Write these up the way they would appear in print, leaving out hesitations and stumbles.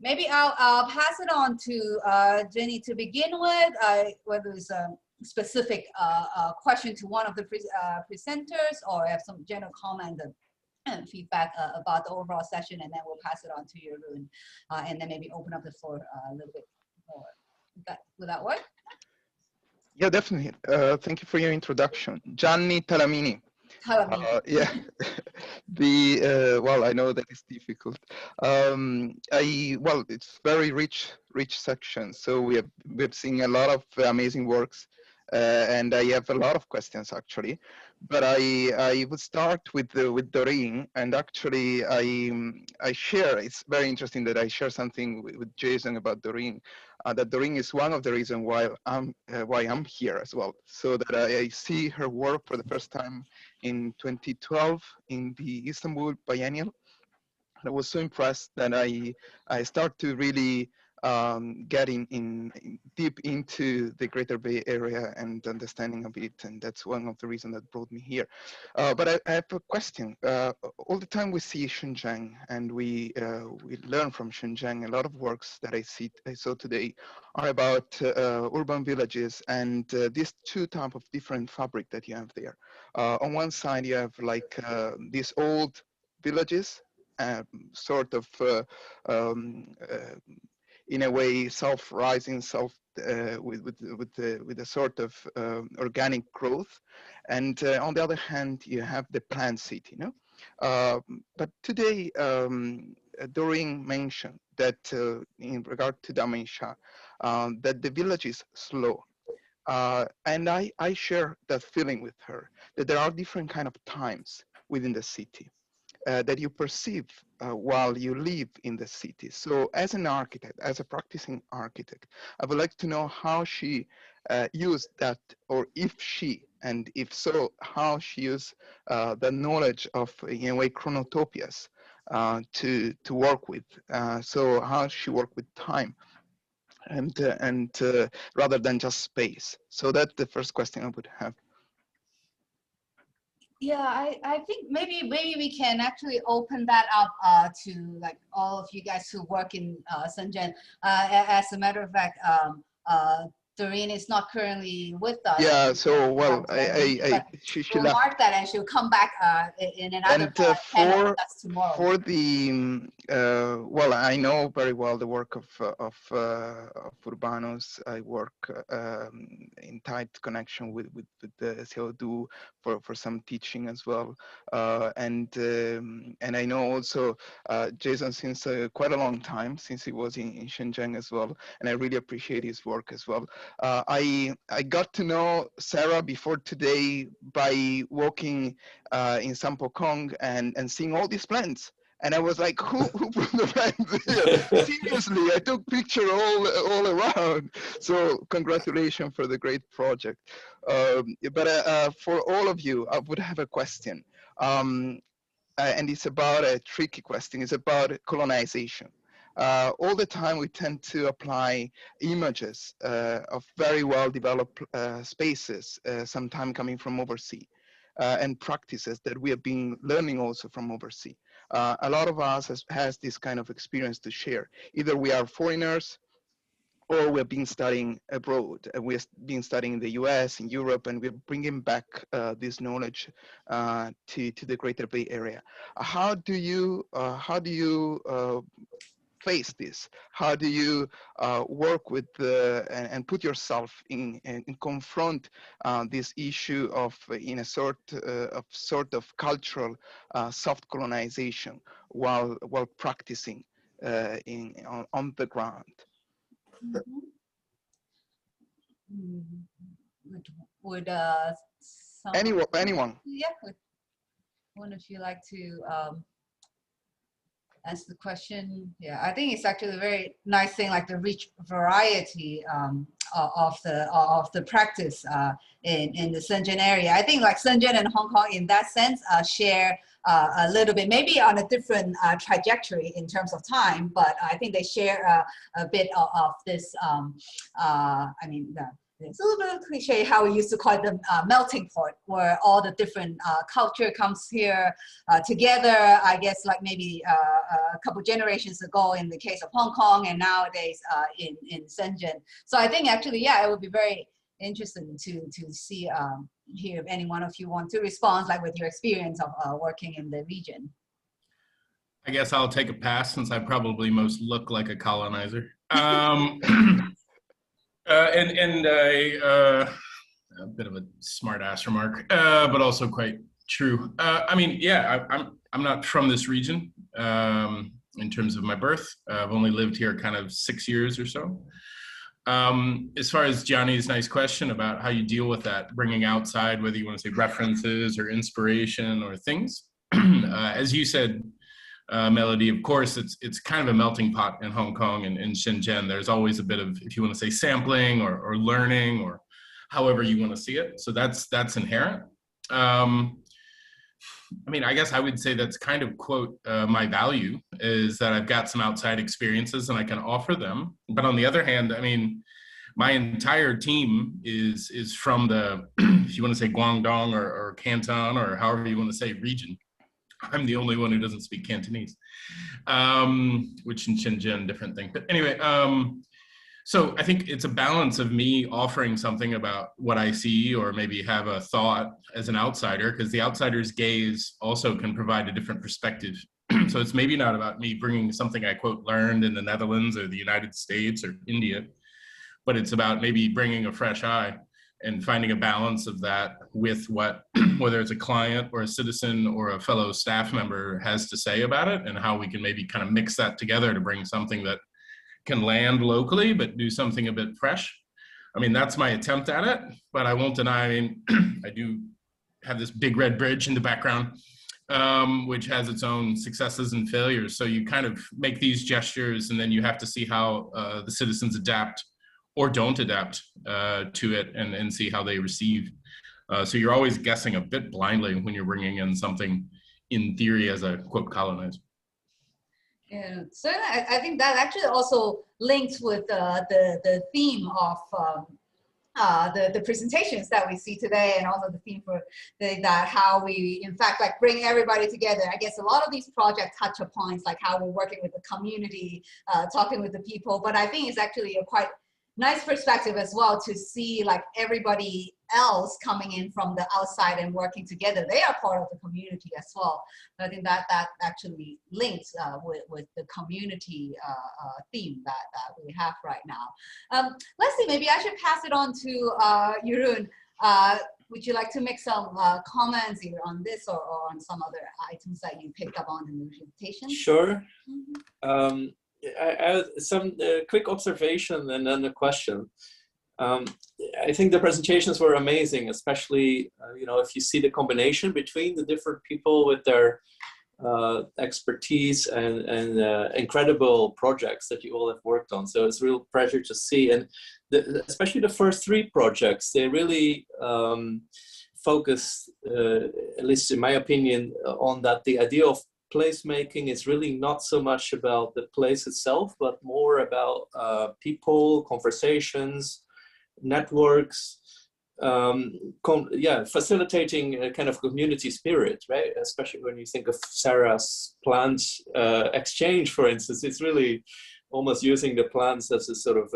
maybe I'll pass it on to Jenny to begin with, whether it's a specific question to one of the presenters, or have some general comment and feedback about the overall session, and then we'll pass it on to Jeroen, and then maybe open up the floor a little bit more. Would that work? Yeah, definitely. Thank you for your introduction. Gianni Talamini. Yeah, well, I know that it's difficult. Well, it's very rich section. So we've seen a lot of amazing works, and I have a lot of questions actually. But I would start with Doreen, and actually I share. It's very interesting that I share something with Jason about Doreen. That Doreen is one of the reasons why I'm here as well. So that I see her work for the first time in 2012 in the Istanbul Biennial. I was so impressed that I start to really get deep into the Greater Bay Area and understanding of it, and that's one of the reasons that brought me here. But I have a question. All the time we see Xinjiang, and we learn from Xinjiang. A lot of works that I saw today are about urban villages and these two types of different fabric that you have there. On one side, you have like these old villages, sort of in a way self-rising, with a sort of organic growth, and on the other hand you have the planned city, but today Doreen mentioned that in regard to Damiensha, that the village is slow. And I share that feeling with her, that there are different kind of times within the city that you perceive while you live in the city. So as an architect, as a practicing architect, I would like to know how she used that, or if she, and if so, how she used the knowledge of, in a way, chronotopias to work with. So how she worked with time and rather than just space. So that's the first question I would have. Yeah, I think maybe we can actually open that up to like all of you guys who work in Shenzhen. As a matter of fact, Doreen is not currently with us. Yeah, so well, she'll mark that, and she'll come back in another panel with us tomorrow. For the well, I know very well the work of Urbanos. I work in tight connection with the CO2 for some teaching as well, and I know also Jason since quite a long time, since he was in Shenzhen as well, and I really appreciate his work as well. I got to know Sarah before today by walking in Sampokong and seeing all these plants. And I was like, who put the plants here? Seriously, I took picture all around. So congratulations for the great project. But for all of you, I would have a question. And it's about a tricky question. It's about colonization. All the time we tend to apply images of very well developed spaces, sometimes coming from overseas, and practices that we have been learning also from overseas. A lot of us has this kind of experience to share. Either we are foreigners, or we've been studying abroad. We've been studying in the US, in Europe, and we're bringing back this knowledge to the Greater Bay Area. How do you face this? How do you work with and put yourself in and confront this issue of in a sort of cultural soft colonization while practicing on the ground? Would anyone? Yeah, would one of you like to answer the question? Yeah, I think it's actually a very nice thing, like the rich variety of the practice in the Shenzhen area. I think like Shenzhen and Hong Kong in that sense share a little bit, maybe on a different trajectory in terms of time, but I think they share a bit of this, I mean, it's a little bit cliche how we used to call it the melting pot, where all the different culture comes here together. I guess like maybe a couple generations ago in the case of Hong Kong, and nowadays in Shenzhen. So I think actually, yeah, it would be very interesting to see hear if any one of you want to respond, like with your experience of working in the region. I guess I'll take a pass since I probably most look like a colonizer. And a bit of a smart ass remark, but also quite true. I mean, yeah, I'm not from this region in terms of my birth. I've only lived here kind of 6 years or so. As far as Gianni's nice question about how you deal with that, bringing outside, whether you want to say references or inspiration or things, as you said, Melody, of course, it's kind of a melting pot in Hong Kong and in Shenzhen. There's always a bit of, if you want to say sampling or learning or however you want to see it. So that's inherent. I mean, I guess I would say that's kind of, quote, my value is that I've got some outside experiences and I can offer them. But on the other hand, I mean, my entire team is from the, if you want to say Guangdong or Canton or however you want to say region. I'm the only one who doesn't speak Cantonese, which in Shenzhen, different thing. But anyway, so I think it's a balance of me offering something about what I see or maybe have a thought as an outsider, because the outsider's gaze also can provide a different perspective. So it's maybe not about me bringing something I, quote, learned in the Netherlands or the United States or India, but it's about maybe bringing a fresh eye and finding a balance of that with what, whether it's a client or a citizen or a fellow staff member has to say about it, and how we can maybe kind of mix that together to bring something that can land locally, but do something a bit fresh. I mean, that's my attempt at it, but I won't deny, I mean, I do have this big red bridge in the background, which has its own successes and failures. So you kind of make these gestures and then you have to see how the citizens adapt or don't adapt to it and see how they receive. So you're always guessing a bit blindly when you're bringing in something in theory as a, quote, colonizer. Yeah, so I think that actually also links with the theme of the presentations that we see today, and also the theme for that how we in fact like bring everybody together. I guess a lot of these projects touch upon like how we're working with the community, talking with the people, but I think it's actually a quite nice perspective as well to see like everybody else coming in from the outside and working together. They are part of the community as well. I think that actually links with the community theme that we have right now. Let's see, maybe I should pass it on to Jeroen. Would you like to make some comments either on this or on some other items that you picked up on in the presentation? Sure. Mm-hmm. I have some quick observation and then a question. I think the presentations were amazing, especially you know, if you see the combination between the different people with their expertise and incredible projects that you all have worked on. So it's a real pleasure to see, and especially the first three projects, they really focus, at least in my opinion, on that the idea of placemaking is really not so much about the place itself, but more about people, conversations, networks, facilitating a kind of community spirit, right? Especially when you think of Sarah's plant exchange, for instance, it's really almost using the plants as a sort of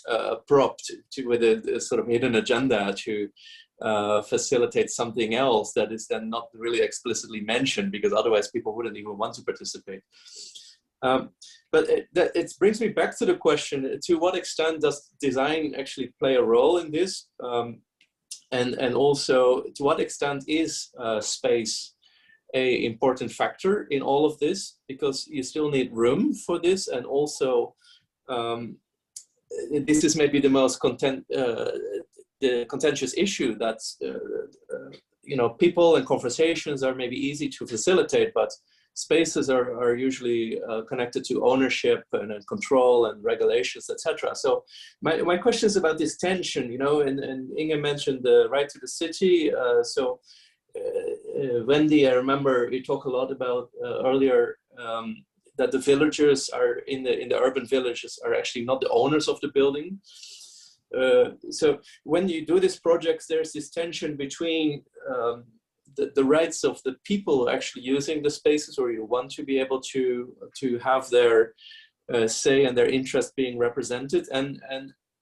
a prop with a sort of hidden agenda to facilitate something else that is then not really explicitly mentioned, because otherwise people wouldn't even want to participate. But it brings me back to the question, to what extent does design actually play a role in this? And also, to what extent is space an important factor in all of this? Because you still need room for this, and also this is maybe the most contentious issue. That's you know, people and conversations are maybe easy to facilitate, but spaces are usually connected to ownership and so and regulations, etc. So my question is about this tension, you know, and Inge mentioned the right to the city. Wendy, I remember you talked a lot about earlier that the villagers are in the urban villages are actually not the owners of the building. So when you do these projects, there's this tension between the rights of the people actually using the spaces, or you want to be able to have their say and their interest being represented, and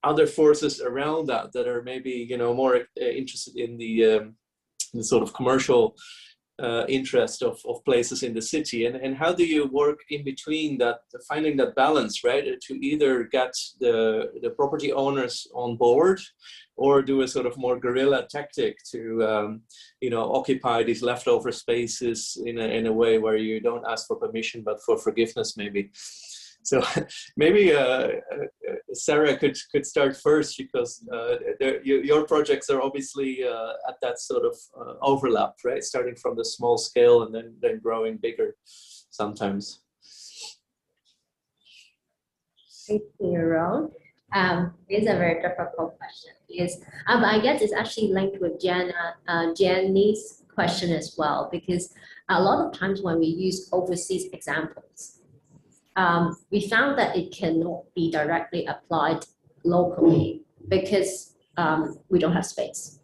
other forces around that that are maybe more interested in the sort of commercial interest of places in the city, and how do you work in between that, finding that balance, right, to either get the property owners on board or do a sort of more guerrilla tactic to occupy these leftover spaces in a way where you don't ask for permission but for forgiveness maybe. So maybe Sarah could start first, because your projects are obviously at that sort of overlap, right? Starting from the small scale and then growing bigger sometimes. Thank you, Jeroen. It's a very difficult question because I guess it's actually linked with Gianni's question as well, because a lot of times when we use overseas examples, we found that it cannot be directly applied locally because we don't have space.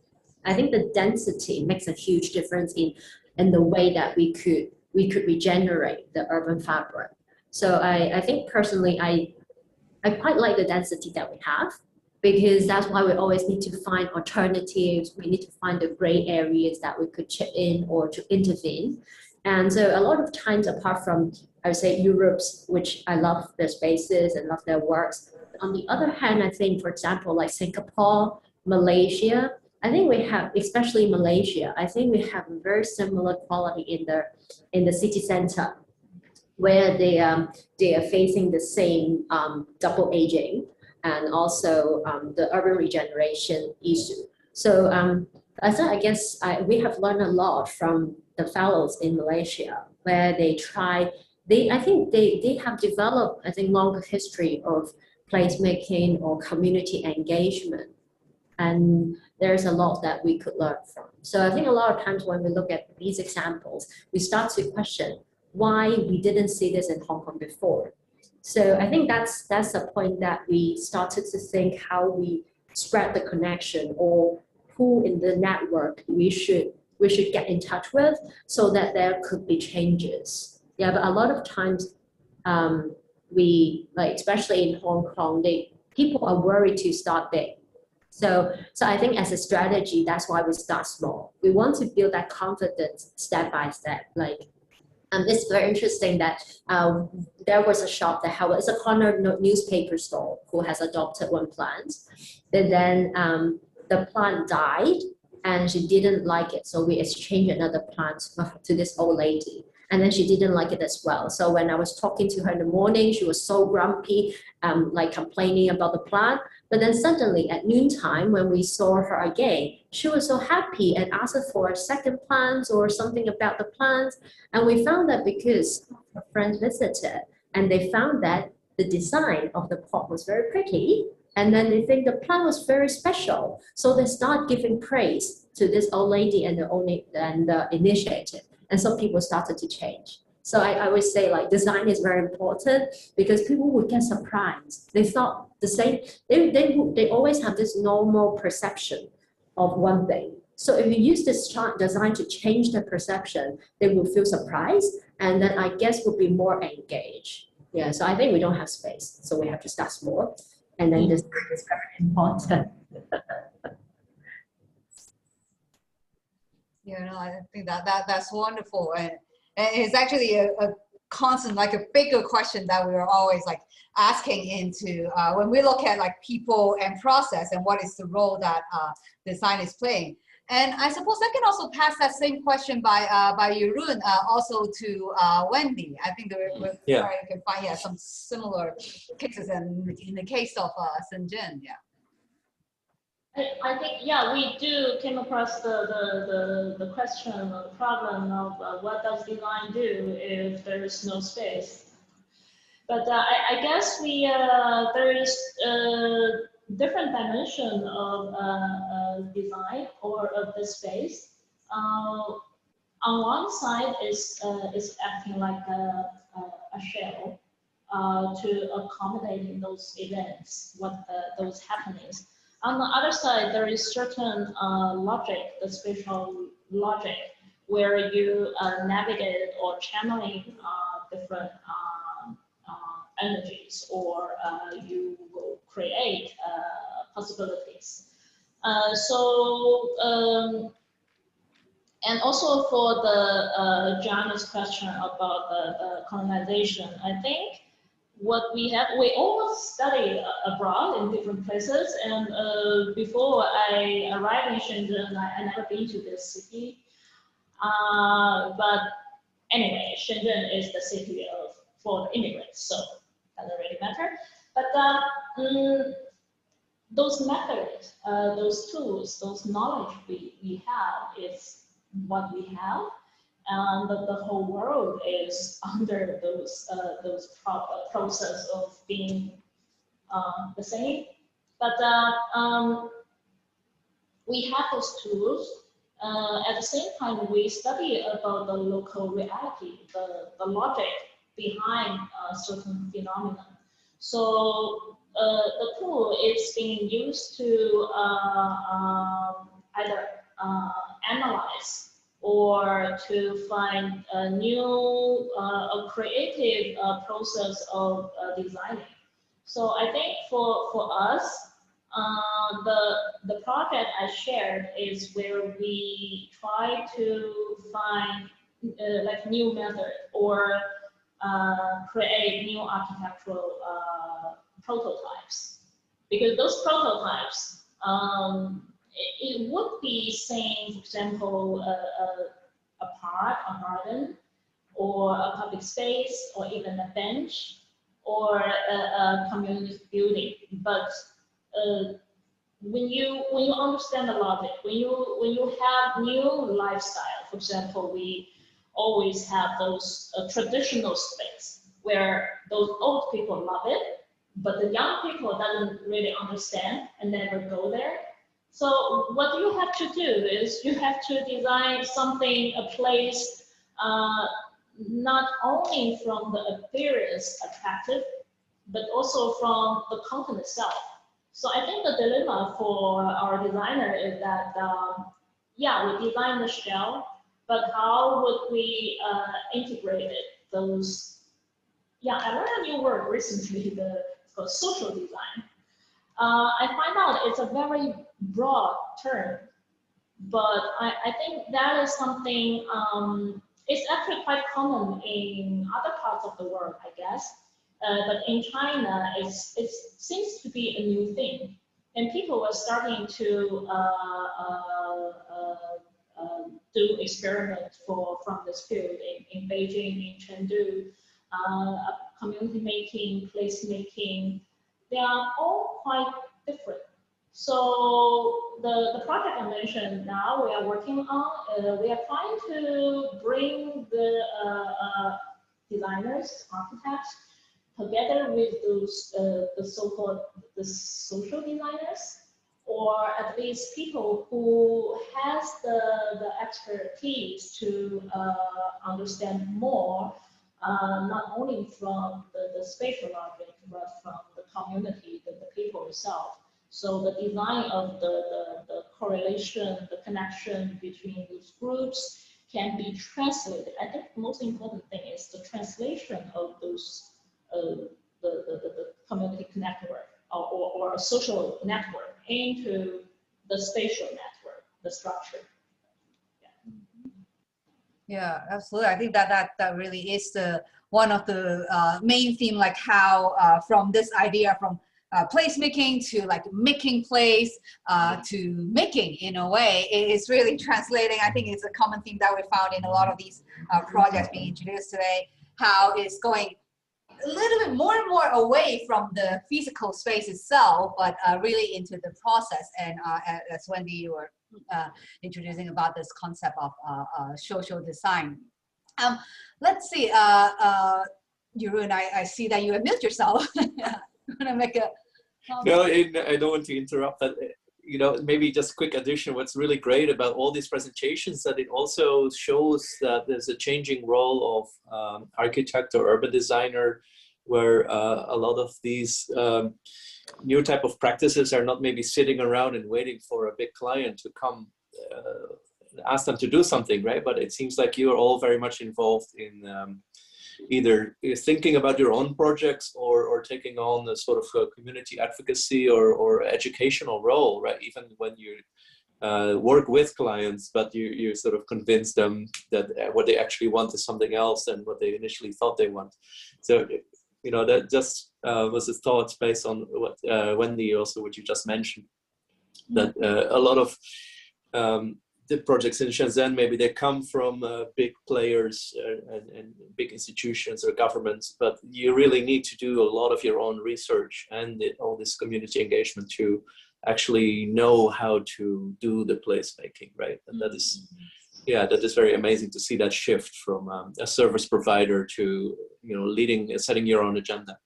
I think the density makes a huge difference in the way that we could regenerate the urban fabric. So I think personally, I quite like the density that we have, because that's why we always need to find alternatives. We need to find the gray areas that we could chip in or to intervene. And so a lot of times, apart from, I would say, Europe's, which I love their spaces and love their works. On the other hand, I think, for example, like Singapore, Malaysia, I think we have, especially Malaysia, I think we have a very similar quality in the city center, where they are facing the same double aging and also the urban regeneration issue. So I guess we have learned a lot from the fellows in Malaysia, where I think they have developed, I think, longer history of placemaking or community engagement. And there's a lot that we could learn from. So I think a lot of times when we look at these examples, we start to question why we didn't see this in Hong Kong before. So I think that's the point that we started to think how we spread the connection, or who in the network we should get in touch with, so that there could be changes. Yeah, but a lot of times we, like, especially in Hong Kong, people are worried to start big. So I think as a strategy, that's why we start small. We want to build that confidence step by step. Like, it's very interesting that there was a shop that it's a corner newspaper store who has adopted one plant, and then the plant died and she didn't like it. So we exchanged another plant to this old lady. And then she didn't like it as well. So when I was talking to her in the morning, she was so grumpy, like complaining about the plant. But then suddenly at noontime, when we saw her again, she was so happy and asked us for a second plant or something about the plants. And we found that because her friends visited and they found that the design of the pot was very pretty. And then they think the plant was very special. So they start giving praise to this old lady and the initiative. And some people started to change. So I would say, like, design is very important, because people would get surprised. They thought the same, they always have this normal perception of one thing. So if you use this design to change the perception, they will feel surprised, and then I guess will be more engaged. Yeah, so I think we don't have space, so we have to start small, and then design is very important. I think that's wonderful, and it's actually a constant, like a bigger question that we are always like asking into when we look at like people and process and what is the role that design is playing. And I suppose I can also pass that same question by Jeroen also to Wendy. I think we can find some similar cases, and in the case of Shenzhen, I think, we do came across the question or the problem of what does design do if there is no space. But I guess there is different dimension of design or of the space. On one side is acting like a shell to accommodate those events, those happenings. On the other side, there is certain logic, the spatial logic, where you navigate or channeling different energies, or you will create possibilities. And also for the Gianni's question about the colonization, I think what we always study abroad in different places. And before I arrived in Shenzhen, I never been to this city. But anyway, Shenzhen is the city for immigrants, so doesn't really matter. But those methods, those tools, those knowledge we have is what we have, and the whole world is under those process of being the same. But we have those tools. At the same time, we study about the local reality, the logic behind certain phenomena. So the tool is being used to either analyze or to find a new, a creative process of designing. So I think for us, the project I shared is where we try to find like new method or create new architectural prototypes, because those prototypes, it would be saying, for example, a park, a garden, or a public space, or even a bench, or a community building. But when you understand the logic, when you have new lifestyle, for example, we always have those traditional space where those old people love it, but the young people doesn't really understand and never go there. So what you have to do is you have to design something, a place, not only from the appearance attractive, but also from the content itself. So I think the dilemma for our designer is that, yeah, we design the shell, but how would we integrate it? Those, yeah, I learned a new word recently, it's called social design. I find out it's a very broad term, but I think that is something, it's actually quite common in other parts of the world, I guess. But in China, it seems to be a new thing. And people are starting to do experiments from this field in Beijing, in Chengdu, community making, place making. They are all quite different. So the project I mentioned now we are working on, we are trying to bring the designers, architects, together with those the so-called social designers, or at least people who has the expertise to understand more, not only from the spatial logic, but from the community, the people itself. So the design of the correlation, the connection between those groups can be translated. I think the most important thing is the translation of those the community network or a social network into the spatial network, the structure. Yeah, absolutely. I think that really is the one of the main theme, like how from this idea from placemaking to like making place to making, in a way, it is really translating. I think it's a common theme that we found in a lot of these projects being introduced today, how it's going a little bit more and more away from the physical space itself, but really into the process. And as Wendy, you were introducing about this concept of social design. Let's see, Jeroen, I see that you have muted yourself. You want to make a comment? No, I don't want to interrupt, but you know, maybe just quick addition. What's really great about all these presentations that it also shows that there's a changing role of architect or urban designer where a lot of these new type of practices are not maybe sitting around and waiting for a big client to come ask them to do something, right? But it seems like you're all very much involved in either thinking about your own projects or taking on a sort of community advocacy or educational role, right? Even when you work with clients, but you sort of convince them that what they actually want is something else than what they initially thought they want. So, you know, that just was a thought based on what Wendy, also what you just mentioned, that a lot of the projects in Shenzhen, maybe they come from big players and big institutions or governments, but you really need to do a lot of your own research and all this community engagement to actually know how to do the placemaking, right? And that is, yeah, that is very amazing to see that shift from a service provider to, you know, leading, setting your own agenda.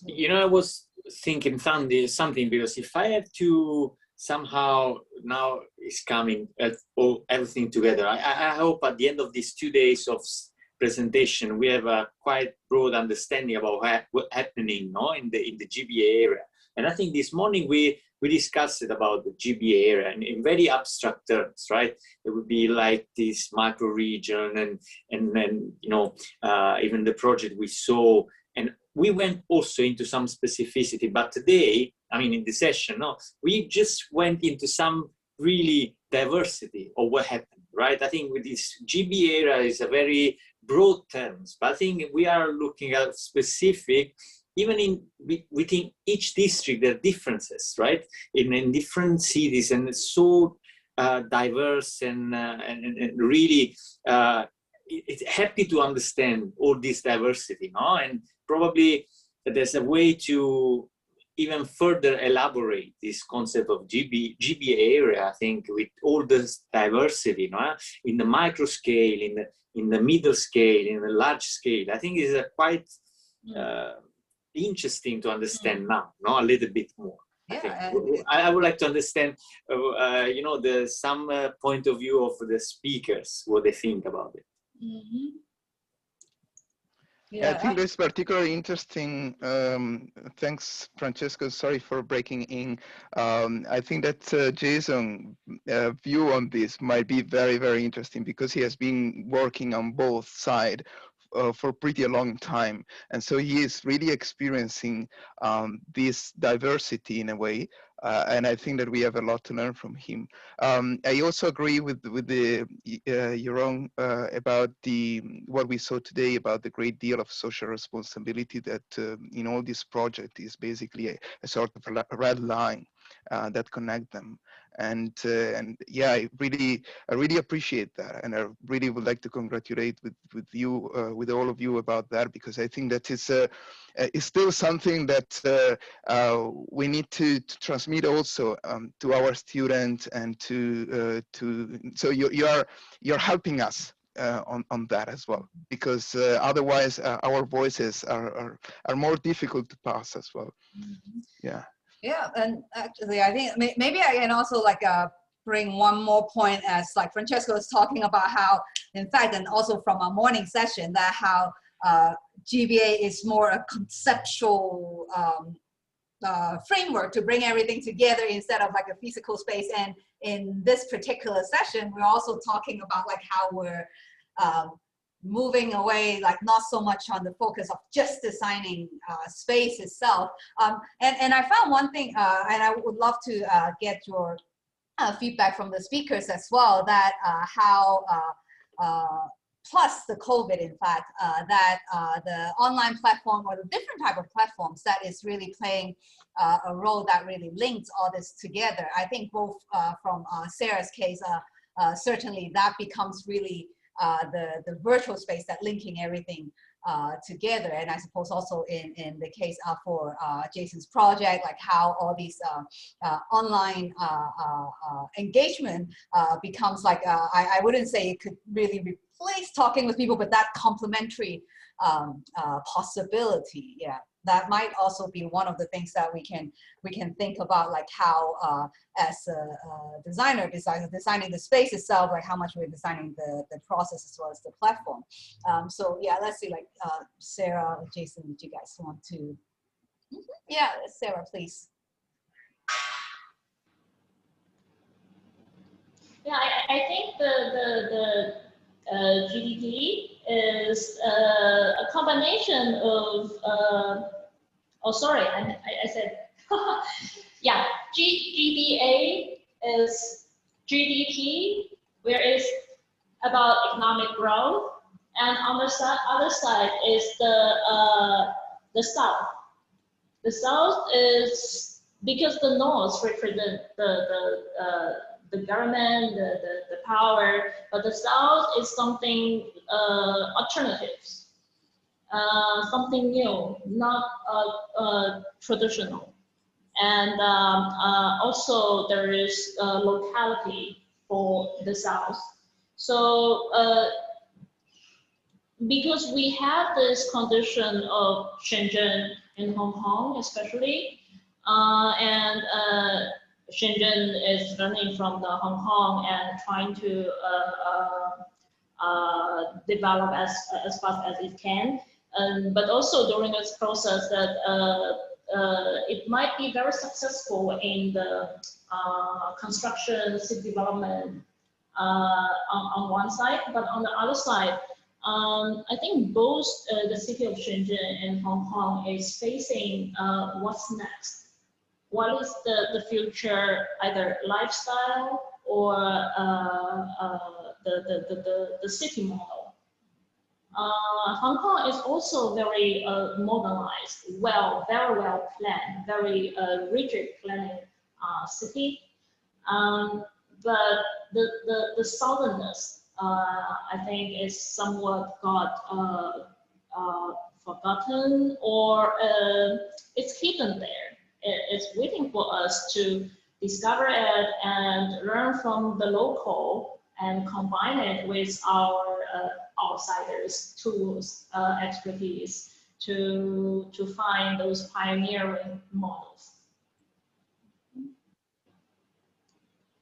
You know, I was thinking something, because if I have to somehow, now is coming everything together. I hope at the end of these 2 days of presentation, we have a quite broad understanding about what's happening, no, in the GBA area. And I think this morning we discussed it about the GBA area in very abstract terms, right? It would be like this micro region and then, you know, even the project we saw. And we went also into some specificity, but today, I mean, in the session, no, we just went into some really diversity of what happened, right? I think with this GB area is a very broad terms, but I think we are looking at specific, even within each district, there are differences, right? In different cities, and it's so diverse and really it's happy to understand all this diversity, no? And probably there's a way to even further elaborate this concept of GBA area, I think, with all this diversity, no? In the micro scale, in the middle scale, in the large scale. I think is a quite interesting to understand now, no? A little bit more. Yeah, I would like to understand, you know, some point of view of the speakers, what they think about it. Yeah, I think that's particularly interesting. Thanks, Francesco. Sorry for breaking in. I think that Jason's view on this might be very, very interesting, because he has been working on both sides for pretty a long time. And so he is really experiencing this diversity in a way. And I think that we have a lot to learn from him. I also agree with the Jeroen about what we saw today about the great deal of social responsibility that in all this project is basically a sort of a red line that connect them. And yeah, I really appreciate that, and I really would like to congratulate with you, with all of you about that, because I think that it's still something that we need to transmit also to our students, and so you're helping us on that as well, because otherwise our voices are more difficult to pass as well. Yeah. Yeah, and actually, I think maybe I can also bring one more point, as like Francesco was talking about how, in fact, and also from our morning session, that how GBA is more a conceptual framework to bring everything together instead of like a physical space. And in this particular session, we're also talking about like how we're moving away, like not so much on the focus of just designing space itself. And I found one thing, and I would love to get your feedback from the speakers as well, that how plus the COVID, in fact, that the online platform or the different type of platforms that is really playing a role that really links all this together. I think both from Sarah's case, certainly that becomes really the virtual space that linking everything together. And I suppose also in the case for Jason's project, like how all these online engagement becomes like, I wouldn't say it could really replace talking with people, but that complementary possibility. Yeah. that might also be one of the things that we can think about, like how as a designing the space itself, like how much we're designing the process as well as the platform. So yeah, let's see, like Sarah or Jason, did you guys want to? Yeah, Sarah, please. Yeah, I think the GDP is a combination of, oh, sorry, I said, yeah, GBA is GDP, where it's about economic growth, and on the other side is the South. The South is because the North represent the government, the power, but the South is something alternatives, something new, not traditional. And also there is locality for the South. So because we have this condition of Shenzhen and Hong Kong especially, and Shenzhen is learning from the Hong Kong and trying to develop as fast as it can. But also during this process that it might be very successful in the construction, city development on one side, but on the other side, I think both the city of Shenzhen and Hong Kong is facing what's next. What is the future, either lifestyle or the city model? Hong Kong is also very modernized, very well planned, very rigid planning city. But the southernness, I think, is somewhat got forgotten, or it's hidden there. It's waiting for us to discover it and learn from the local and combine it with our outsiders' tools, expertise to find those pioneering models.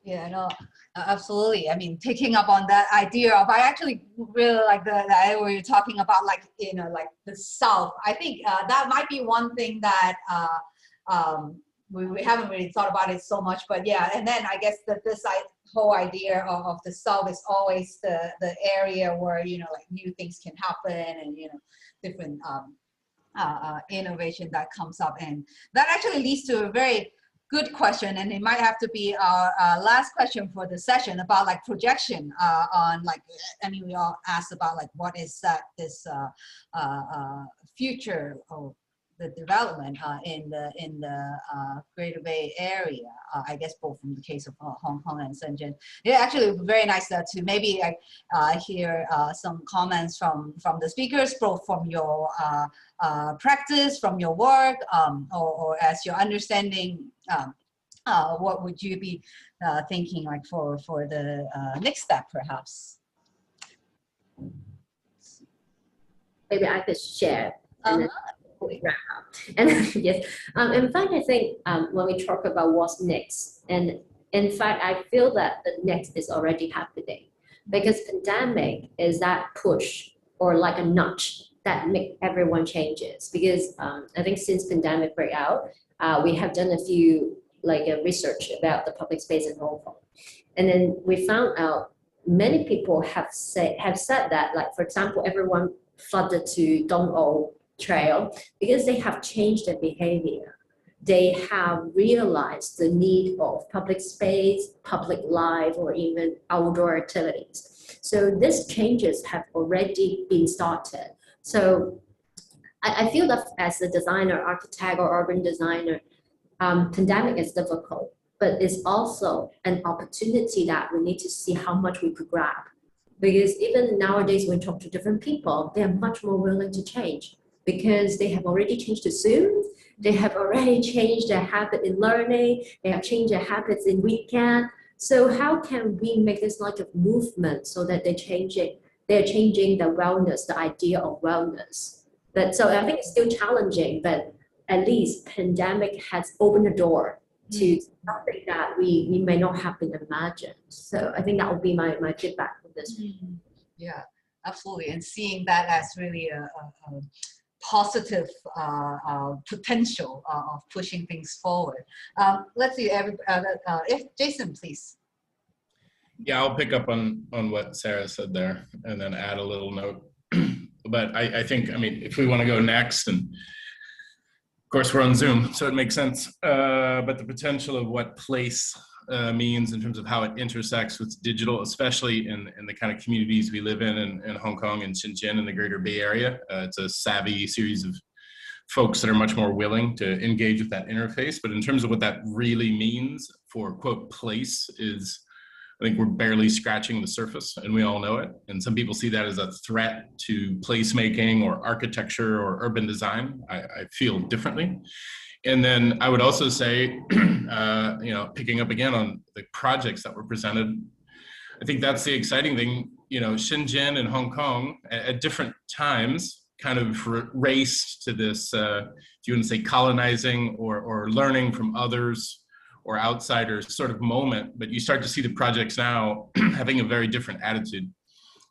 Yeah, no, absolutely. I mean, picking up on that idea of, I actually really like the idea where you're talking about, like, you know, like the South. I think that might be one thing that we haven't really thought about it so much, but yeah. And then I guess that this whole idea of the South is always the area where, you know, like new things can happen, and, you know, different innovation that comes up. And that actually leads to a very good question, and it might have to be our last question for the session, about like projection on, like, I mean, we all asked about like what is this future of the development in the Greater Bay Area. I guess both from the case of Hong Kong and Shenzhen. Yeah, actually very nice to maybe hear some comments from the speakers, both from your practice, from your work, or as your understanding. What would you be thinking, like, for the next step, perhaps? Maybe I could share. And wrap up. And yes, in fact, I think when we talk about what's next, and in fact, I feel that the next is already happening, because pandemic is that push, or like a nudge that make everyone changes. Because I think since pandemic break out, we have done a few research about the public space in Hong Kong, and then we found out many people have said that, like, for example, everyone flooded to Dong O Trail because they have changed their behavior. They have realized the need of public space, public life, or even outdoor activities. So these changes have already been started. So I feel that as a designer, architect, or urban designer, pandemic is difficult, but it's also an opportunity that we need to see how much we could grab. Because even nowadays, when we talk to different people, they are much more willing to change, because they have already changed to Zoom, they have already changed their habit in learning, they have changed their habits in weekend. So how can we make this like a movement so that they're changing the wellness, the idea of wellness? But so I think it's still challenging, but at least pandemic has opened the door to something that we may not have been imagined. So I think that would be my feedback on this. Yeah, absolutely. And seeing that as really a positive potential of pushing things forward. Let's see, if Jason, please. Yeah, I'll pick up on what Sarah said there and then add a little note. But I think, I mean, if we want to go next, and of course we're on Zoom, so it makes sense. But the potential of what place means in terms of how it intersects with digital, especially in the kind of communities we live in Hong Kong and Shenzhen in the greater Bay Area. It's a savvy series of folks that are much more willing to engage with that interface. But in terms of what that really means for, quote, place is, I think we're barely scratching the surface, and we all know it. And some people see that as a threat to placemaking or architecture or urban design. I feel differently. And then I would also say, you know, picking up again on the projects that were presented, I think that's the exciting thing. You know, Shenzhen and Hong Kong at different times kind of raced to this, if you want to say colonizing or learning from others or outsiders sort of moment, but you start to see the projects now having a very different attitude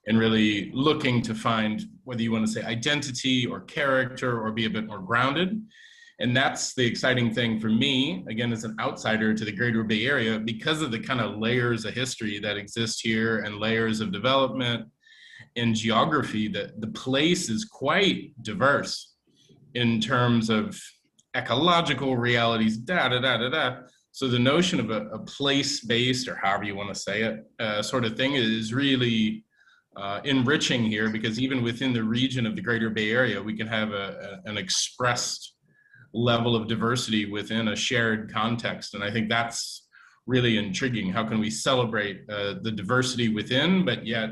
and really looking to find, whether you want to say identity or character or be a bit more grounded. And that's the exciting thing for me, again, as an outsider to the greater Bay Area, because of the kind of layers of history that exist here and layers of development and geography, that the place is quite diverse in terms of ecological realities, So the notion of a place-based, or however you want to say it, sort of thing is really enriching here, because even within the region of the greater Bay Area, we can have an expressed level of diversity within a shared context. And I think that's really intriguing. How can we celebrate the diversity within, but yet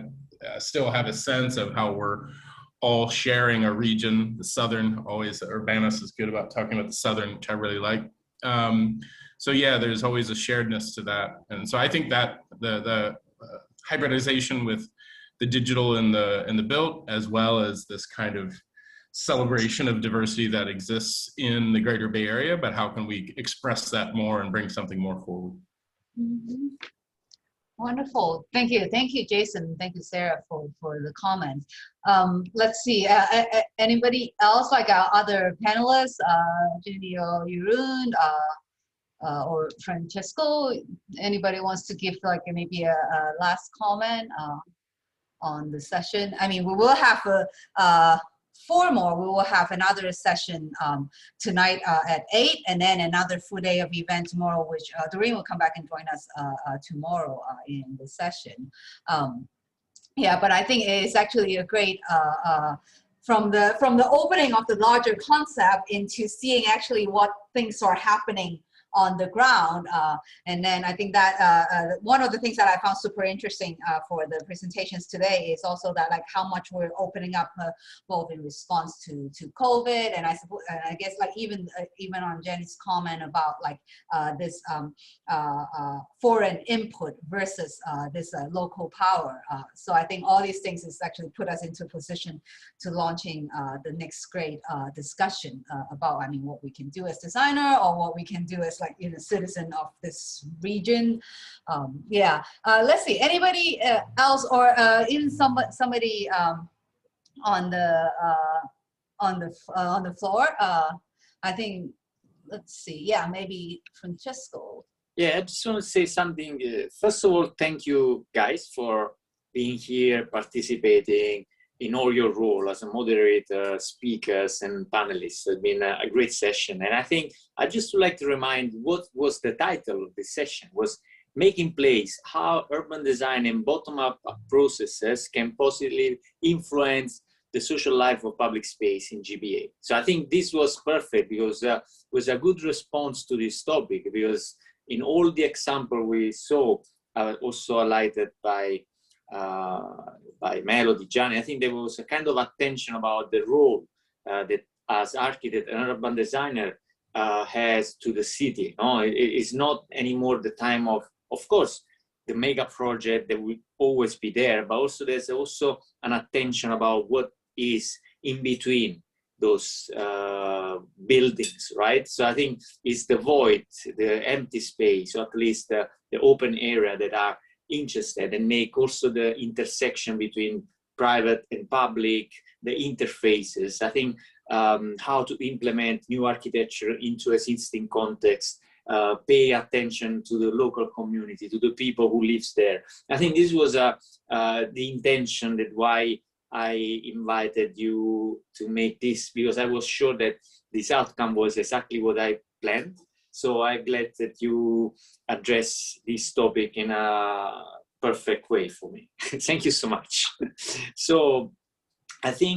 still have a sense of how we're all sharing a region, the Southern, always Urbanus is good about talking about the Southern, which I really like. So yeah, there's always a sharedness to that. And so I think that the hybridization with the digital and the built, as well as this kind of celebration of diversity that exists in the greater Bay Area, but how can we express that more and bring something more forward? Wonderful. Thank you. Thank you, Jason. Thank you, Sarah, for the comments. Let's see, anybody else, like our other panelists, Gianni or Jeroen, or Francesco, anybody wants to give like maybe a last comment on the session? I mean, we will have four more. We will have another session tonight at 8, and then another full day of event tomorrow, which Doreen will come back and join us tomorrow in the session. Yeah, but I think it's actually a great from the opening of the larger concept into seeing actually what things are happening on the ground. And then I think that one of the things that I found super interesting for the presentations today is also that like how much we're opening up both in response to COVID, and I suppose I guess like even on Jenny's comment about like this foreign input versus this local power. So I think all these things is actually put us into a position to launching the next great discussion about, I mean, what we can do as designer or what we can do as like, you know, citizen of this region. Yeah, let's see, anybody else, or even somebody on the floor. I think, let's see, yeah, maybe Francesco. Yeah, I just want to say something. First of all, thank you guys for being here, participating in all your role as a moderator, speakers, and panelists. It's been a great session. And I think I just would like to remind what was the title of this session, was Making Place, how urban design and bottom-up processes can positively influence the social life of public space in GBA. So I think this was perfect because it was a good response to this topic, because in all the example we saw, also highlighted by Melody, Gianni, I think there was a kind of attention about the role that as architect and urban designer has to the city. No, it's not anymore the time of course, the mega project that will always be there, but also there's also an attention about what is in between those buildings, right? So I think it's the void, the empty space, or at least the open area that are interested, and make also the intersection between private and public, the interfaces. I think how to implement new architecture into existing context, pay attention to the local community, to the people who lives there. I think this was the intention, that why I invited you to make this, because I was sure that this outcome was exactly what I planned. So I'm glad that you address this topic in a perfect way for me. Thank you so much. So I think